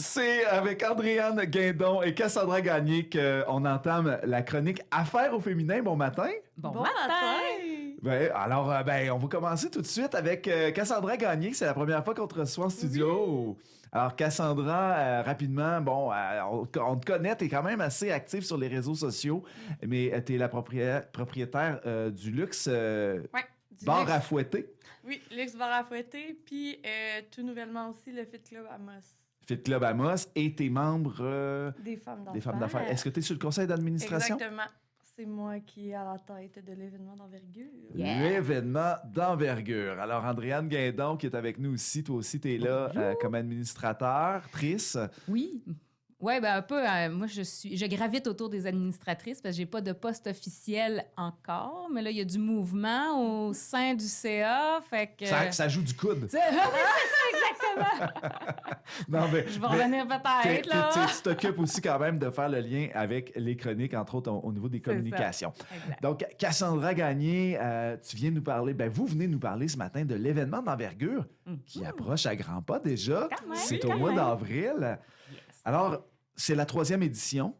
C'est avec Andréane Guindon et Cassandra Gagné qu'on entame la chronique Affaires au féminin. Bon matin. Bon matin! Alors, on va commencer tout de suite avec Cassandra Gagné. C'est la première fois qu'on te reçoit en studio. Oui. Alors, Cassandra, rapidement, on te connaît, t'es quand même assez active sur les réseaux sociaux, mais t'es la propriétaire du luxe bar à fouetter. Oui, luxe bar à fouetter, puis tout nouvellement aussi le Fit Club Amos. Fit Club Amos et t'es membre des femmes d'affaires. Est-ce que tu es sur le conseil d'administration? Exactement. C'est moi qui est à la tête de l'événement d'envergure. Yeah. L'événement d'envergure. Alors, Andréane Guindon qui est avec nous aussi. Toi aussi, tu es là comme administratrice. Oui. Oui, un peu. Moi, je gravite autour des administratrices parce que j'ai pas de poste officiel encore. Mais là, il y a du mouvement au sein du CA. Fait que... ça joue du coude. C'est ça, exactement. Non, je vais revenir peut-être, là. Tu t'occupes aussi quand même de faire le lien avec les chroniques, entre autres au niveau des communications. Donc, Cassandra Gagné, tu viens nous parler, vous venez nous parler ce matin de l'événement d'envergure qui approche à grands pas déjà. C'est au mois d'avril. Yes. Alors, c'est la 3e édition,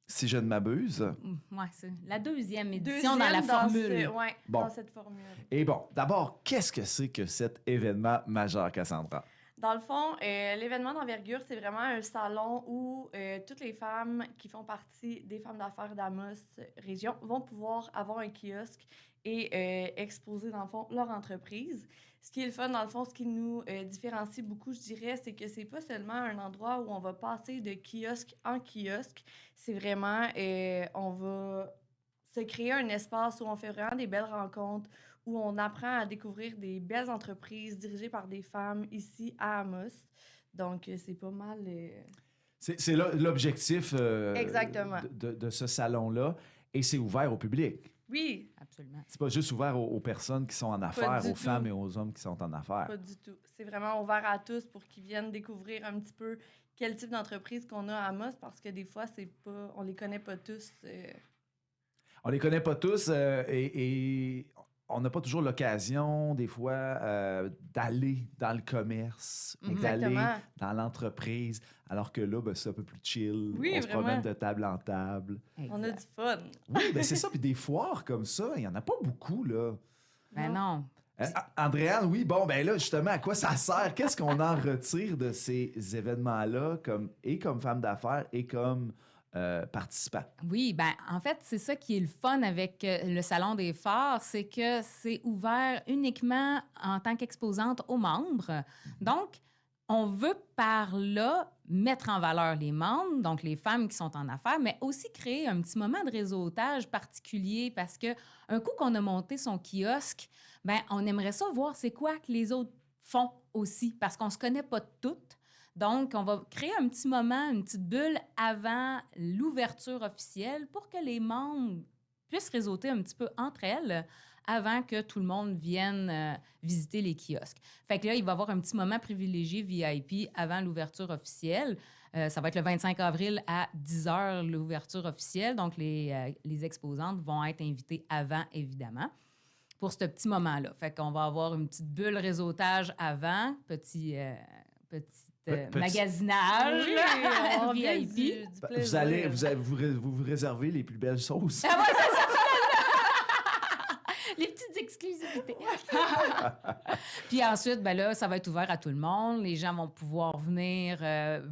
si je ne m'abuse. Oui, c'est la 2e édition dans la formule. Dans cette formule. Et d'abord, qu'est-ce que c'est que cet événement majeur, Cassandra? Dans le fond, l'événement d'envergure, c'est vraiment un salon où toutes les femmes qui font partie des femmes d'affaires d'Amos Région vont pouvoir avoir un kiosque et exposer, dans le fond, leur entreprise. Ce qui est le fun, dans le fond, ce qui nous différencie beaucoup, je dirais, c'est que c'est pas seulement un endroit où on va passer de kiosque en kiosque. C'est vraiment, on va se créer un espace où on fait vraiment des belles rencontres, où on apprend à découvrir des belles entreprises dirigées par des femmes ici à Amos. Donc, c'est pas mal... C'est l'objectif Exactement. De ce salon-là. Et c'est ouvert au public. Oui. Absolument. C'est pas juste ouvert aux personnes qui sont en affaires, aux femmes et aux hommes qui sont en affaires. Pas du tout. C'est vraiment ouvert à tous pour qu'ils viennent découvrir un petit peu quel type d'entreprise qu'on a à Amos, parce que des fois, on les connaît pas tous. On les connaît pas tous et on n'a pas toujours l'occasion, des fois, d'aller dans le commerce, d'aller dans l'entreprise, alors que là, c'est un peu plus chill. Oui, on se promène de table en table. Exact. On a du fun. Oui, c'est ça. Puis des foires comme ça, il n'y en a pas beaucoup, là. Non. Andréane, oui, là, justement, à quoi ça sert? Qu'est-ce qu'on en retire de ces événements-là comme femme d'affaires et comme... participants. Oui, en fait, c'est ça qui est le fun avec le Salon des Phares, c'est que c'est ouvert uniquement en tant qu'exposante aux membres. Donc, on veut par là mettre en valeur les membres, donc les femmes qui sont en affaires, mais aussi créer un petit moment de réseautage particulier parce que un coup qu'on a monté son kiosque, on aimerait ça voir c'est quoi que les autres font aussi parce qu'on se connaît pas toutes. Donc, on va créer un petit moment, une petite bulle avant l'ouverture officielle pour que les membres puissent réseauter un petit peu entre elles avant que tout le monde vienne visiter les kiosques. Fait que là, il va y avoir un petit moment privilégié VIP avant l'ouverture officielle. Ça va être le 25 avril à 10h, l'ouverture officielle. Donc, les exposantes vont être invitées avant, évidemment, pour ce petit moment-là. Fait qu'on va avoir une petite bulle réseautage avant, petit magasinage, VIP. Vous réservez les plus belles sauces. Ah ouais, c'est ça, les petites exclusivités. Puis ensuite, là, ça va être ouvert à tout le monde. Les gens vont pouvoir venir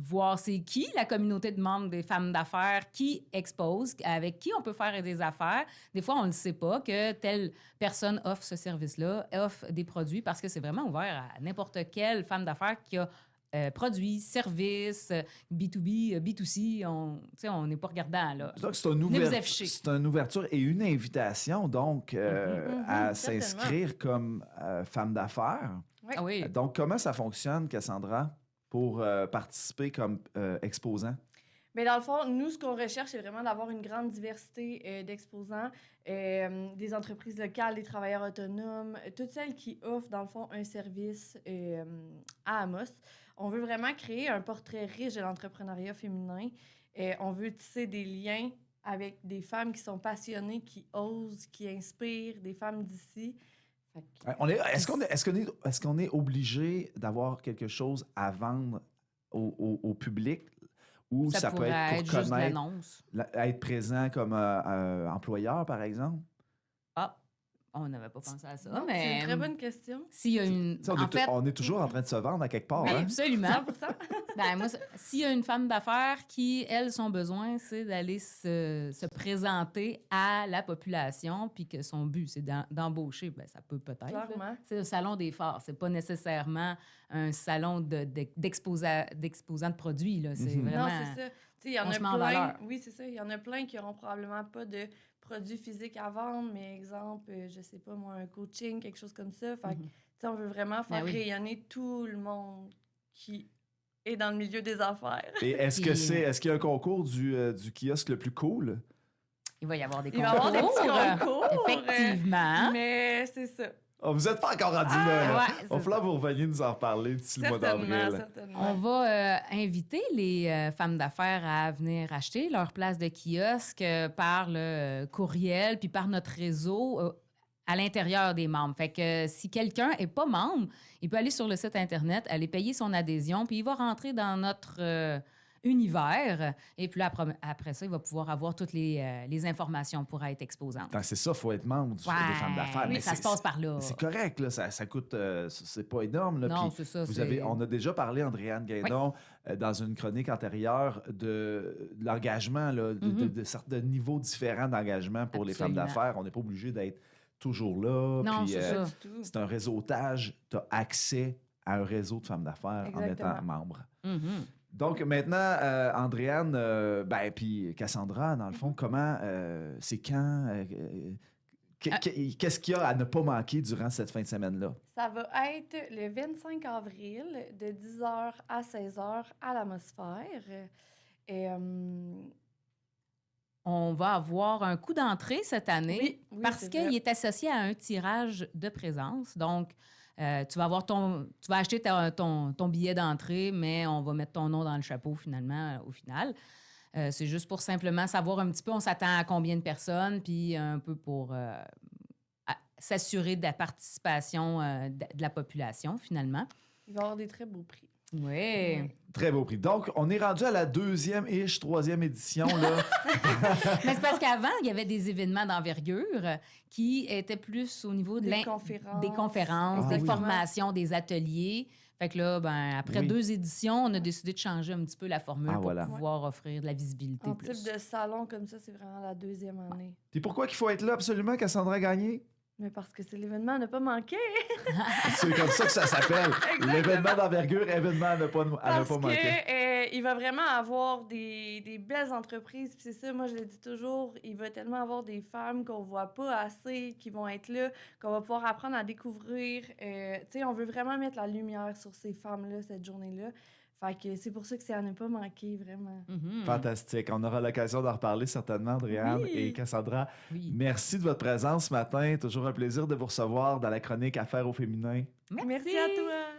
voir c'est qui la communauté de membres des femmes d'affaires qui exposent, avec qui on peut faire des affaires. Des fois, on ne sait pas que telle personne offre ce service-là, offre des produits, parce que c'est vraiment ouvert à n'importe quelle femme d'affaires qui a produits, services, B2B, B2C, on n'est pas regardant, là. Donc, c'est une ouverture et une invitation, donc, à s'inscrire comme femme d'affaires. Oui. Ah oui. Donc, comment ça fonctionne, Cassandra, pour participer comme exposant? Mais dans le fond, nous, ce qu'on recherche, c'est vraiment d'avoir une grande diversité d'exposants, des entreprises locales, des travailleurs autonomes, toutes celles qui offrent, dans le fond, un service à Amos. On veut vraiment créer un portrait riche de l'entrepreneuriat féminin. On veut tisser des liens avec des femmes qui sont passionnées, qui osent, qui inspirent, des femmes d'ici. Est-ce qu'on est obligé d'avoir quelque chose à vendre au public ou ça peut pourrait être être pour juste connaître, l'annonce. être présent comme employeur, par exemple? Ah, on n'avait pas pensé à ça, Non, c'est mais une très bonne question. s'il y a une... Tu sais, on est toujours en train de se vendre à quelque part. Oui, Hein? absolument. 100%. Ben, moi, s'il y a une femme d'affaires qui, elle, son besoin, c'est d'aller se présenter à la population, puis que son but, c'est d'embaucher, ben, ça peut peut-être. Là. Clairement. C'est le salon des phares. C'est pas nécessairement un salon d'exposants de produits. Là. C'est vraiment... Non, c'est ça. Tu sais, il y en on a se met en plein. valeur. Oui, c'est ça. Il y en a plein qui n'auront probablement pas de produits physiques à vendre, mais exemple, je sais pas moi, un coaching, quelque chose comme ça. Fait que, tu sais, on veut vraiment faire rayonner tout le monde qui est dans le milieu des affaires. Et est-ce qu'il y a un concours du kiosque le plus cool? Il va y avoir des Il concours. va y avoir des petits concours. Effectivement. Mais c'est ça. Oh, vous n'êtes pas encore rendu là. Ouais, Il va falloir que vous reveniez nous en reparler d'ici le mois d'avril. Certainement. On va inviter les femmes d'affaires à venir acheter leur place de kiosque par le courriel puis par notre réseau à l'intérieur des membres. Fait que si quelqu'un n'est pas membre, il peut aller sur le site Internet, aller payer son adhésion, puis il va rentrer dans notre univers. Et puis là, après ça, il va pouvoir avoir toutes les informations pour être exposante. C'est ça, il faut être membre des femmes d'affaires. Oui, mais ça se passe par là. C'est correct, là, ça coûte, c'est pas énorme. Là, non, puis c'est ça. on a déjà parlé, Andréane Guindon, dans une chronique antérieure, de l'engagement, là, de sortes de niveaux différents d'engagement pour les femmes d'affaires. On n'est pas obligé d'être toujours là. Non, puis, c'est ça. c'est un réseautage. Tu as accès à un réseau de femmes d'affaires en étant membre. Donc, maintenant, Andréane, puis Cassandra, dans le fond, comment, c'est quand, qu'est-ce qu'il y a à ne pas manquer durant cette fin de semaine-là? Ça va être le 25 avril, de 10h à 16h à l'Atmosphère. Et, on va avoir un coup d'entrée cette année parce qu'il est associé à un tirage de présence. Donc, tu vas acheter ton billet d'entrée, mais on va mettre ton nom dans le chapeau finalement, au final. C'est juste pour simplement savoir un petit peu, on s'attend à combien de personnes, puis un peu pour s'assurer de la participation de la population finalement. Il va y avoir des très beaux prix. Oui. Très beau prix. Donc, on est rendu à la troisième édition. Là. Mais c'est parce qu'avant, il y avait des événements d'envergure qui étaient plus au niveau des conférences, des formations, des ateliers. Fait que là, après 2 éditions, on a décidé de changer un petit peu la formule pour pouvoir offrir de la visibilité. En type de salon comme ça, c'est vraiment la 2e année. Puis pourquoi qu'il faut être là absolument, Cassandra Gagné? Mais parce que c'est l'événement à ne pas manquer. C'est comme ça que ça s'appelle. L'événement d'envergure, événement à ne pas manquer. Parce que il va vraiment avoir des belles entreprises. Puis c'est ça, moi je le dis toujours, il va tellement avoir des femmes qu'on voit pas assez, qui vont être là, qu'on va pouvoir apprendre à découvrir. Tu sais, on veut vraiment mettre la lumière sur ces femmes-là cette journée-là. Fait que c'est pour ça que c'est à ne pas manquer, vraiment. Fantastique. On aura l'occasion d'en reparler certainement, Andréane et Cassandra. Oui. Merci de votre présence ce matin. Toujours un plaisir de vous recevoir dans la chronique Affaires au féminin. Merci. Merci à toi.